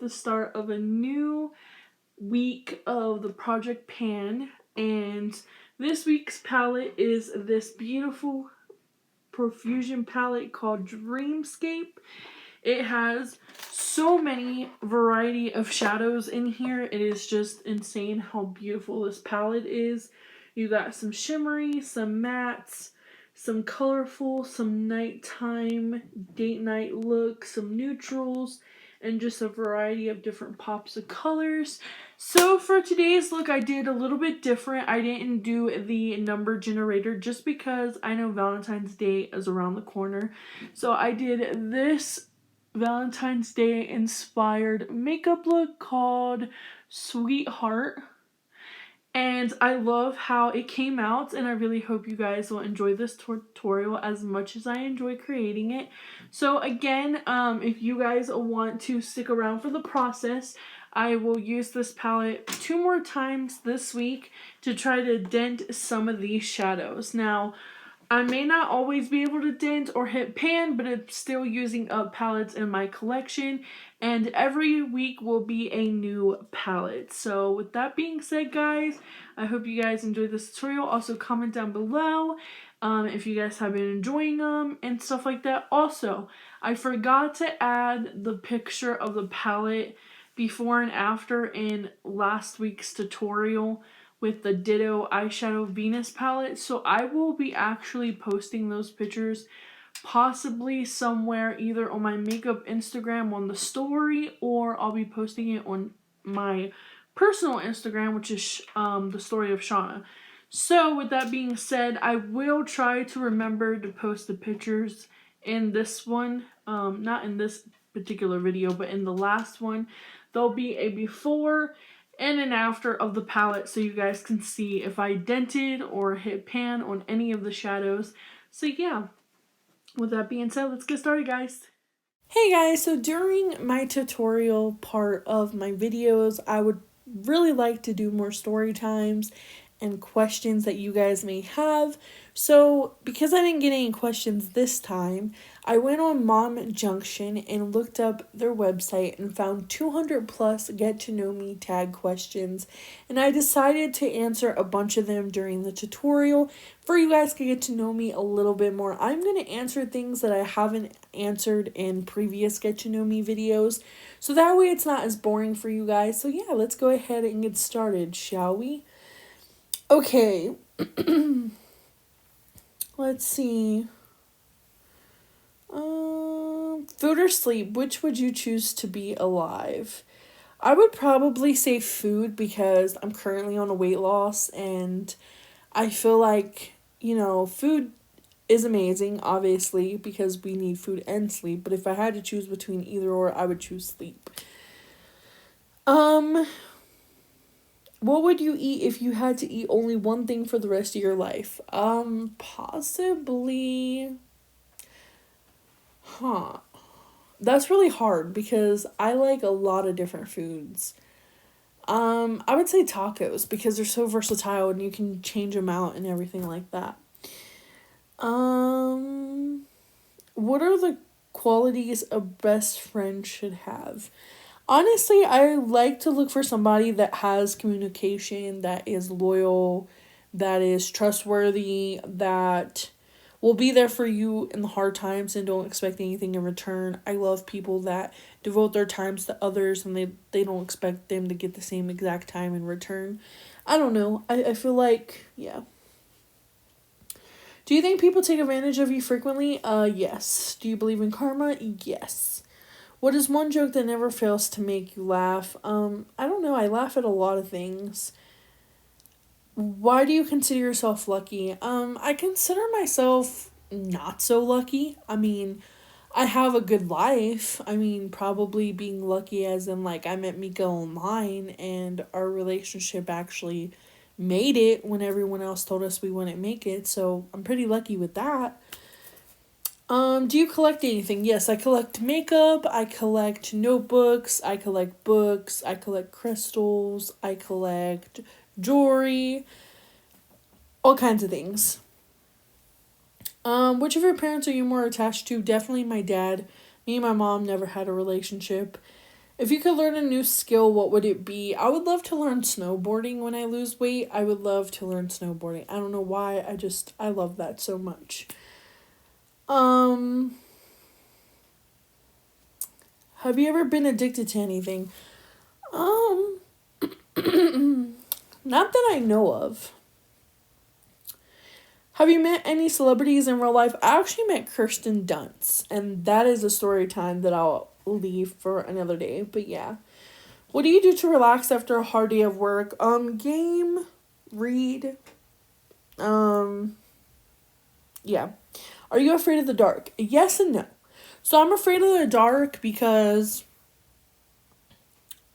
the start of a new week of the Project Pan, and this week's palette is this beautiful Profusion palette called Dreamscape. It has so many variety of shadows in here. It is just insane how beautiful this palette is. You got some shimmery, some mattes, some colorful, some nighttime, date night looks, some neutrals, and just a variety of different pops of colors. So for today's look, I did a little bit different. I didn't do the number generator just because I know Valentine's Day is around the corner. So I did this Valentine's Day inspired makeup look called Sweetheart. And I love how it came out, and I really hope you guys will enjoy this tutorial as much as I enjoy creating it. So again, if you guys want to stick around for the process, I will use this palette 2 more times this week to try to dent some of these shadows. Now, I may not always be able to dent or hit pan, but it's still using up palettes in my collection, and every week will be a new palette. So with that being said, guys, I hope you guys enjoyed this tutorial. Also comment down below if you guys have been enjoying them and stuff like that. Also, I forgot to add the picture of the palette before and after in last week's tutorial with the Ditto Eyeshadow Venus palette. So I will be actually posting those pictures possibly somewhere either on my makeup Instagram on the story, or I'll be posting it on my personal Instagram, which is the story of Shawna. So with that being said, I will try to remember to post the pictures in this one, not in this particular video, but in the last one. There'll be a before and an after of the palette so you guys can see if I dented or hit pan on any of the shadows. So yeah, with that being said, let's get started, guys. Hey guys, so during my tutorial part of my videos, I would really like to do more story times and questions that you guys may have. So because I didn't get any questions this time, I went on Mom Junction and looked up their website and found 200 plus get to know me tag questions, and I decided to answer a bunch of them during the tutorial for you guys to get to know me a little bit more. I'm going to answer things that I haven't answered in previous get to know me videos, so that way it's not as boring for you guys. So yeah, let's go ahead and get started, shall we? Okay, let's see. Food or sleep, which would you choose to be alive? I would probably say food because I'm currently on a weight loss and I feel like, food is amazing, obviously, because we need food and sleep. But if I had to choose between either or, I would choose sleep. What would you eat if you had to eat only one thing for the rest of your life? Possibly... That's really hard because I like a lot of different foods. I would say tacos because they're so versatile and you can change them out and everything like that. What are the qualities a best friend should have? Honestly, I like to look for somebody that has communication, that is loyal, that is trustworthy, that will be there for you in the hard times and don't expect anything in return. I love people that devote their times to others and they don't expect them to get the same exact time in return. I don't know. I feel like, yeah. Do you think people take advantage of you frequently? Yes. Do you believe in karma? Yes. What is one joke that never fails to make you laugh? I don't know. I laugh at a lot of things. Why do you consider yourself lucky? I consider myself not so lucky. I mean, I have a good life. I mean, probably being lucky as in, like, I met Micah online and our relationship actually made it when everyone else told us we wouldn't make it. So I'm pretty lucky with that. Do you collect anything? Yes, I collect makeup, I collect notebooks, I collect books, I collect crystals, I collect jewelry, all kinds of things. Which of your parents are you more attached to? Definitely my dad. Me and my mom never had a relationship. If you could learn a new skill, what would it be? I would love to learn snowboarding when I lose weight. I would love to learn snowboarding. I don't know why. I love that so much. Have you ever been addicted to anything? Not that I know of. Have you met any celebrities in real life? I actually met Kirsten Dunst, and that is a story time that I'll leave for another day. But yeah. What do you do to relax after a hard day of work? Game, read. Yeah. Are you afraid of the dark? Yes and no. So I'm afraid of the dark because,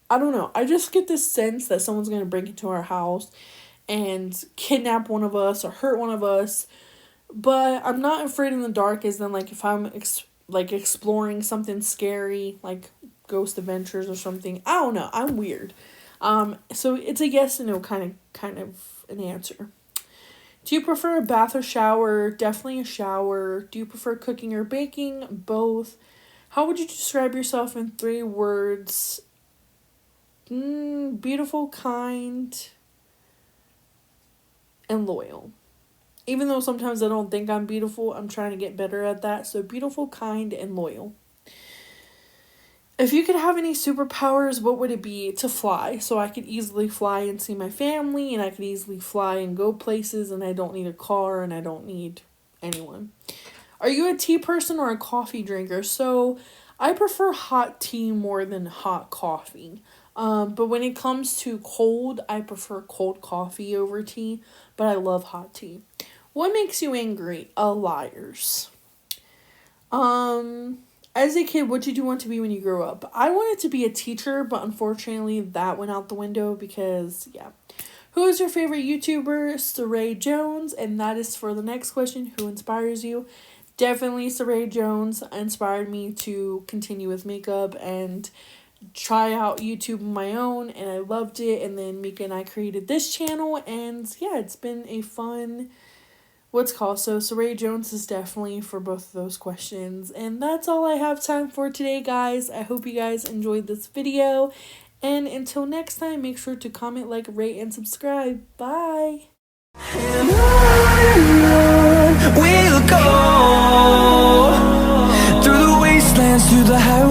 I don't know, I just get this sense that someone's going to break into our house and kidnap one of us or hurt one of us. But I'm not afraid in the dark as then, like, if I'm exploring something scary, like Ghost Adventures or something. I don't know. I'm weird. So it's a yes and no kind of an answer. Do you prefer a bath or shower? Definitely a shower. Do you prefer cooking or baking? Both. How would you describe yourself in 3 words? Beautiful, kind, and loyal. Even though sometimes I don't think I'm beautiful, I'm trying to get better at that. So beautiful, kind, and loyal. If you could have any superpowers, what would it be? To fly. So I could easily fly and see my family, and I could easily fly and go places, and I don't need a car, and I don't need anyone. Are you a tea person or a coffee drinker? So I prefer hot tea more than hot coffee. But when it comes to cold, I prefer cold coffee over tea, but I love hot tea. What makes you angry? Liars. As a kid, what did you want to be when you grew up? I wanted to be a teacher, but unfortunately that went out the window because, yeah. Who is your favorite YouTuber? Saray Jones, and that is for the next question. Who inspires you? Definitely Saray Jones inspired me to continue with makeup and try out YouTube on my own, and I loved it. And then Micah and I created this channel, and yeah, it's been a fun so Saray Jones is definitely for both of those questions. And that's all I have time for today, guys. I hope you guys enjoyed this video, and until next time, make sure to comment, like, rate, and subscribe. Bye. And on we'll go through the wastelands, through the highways.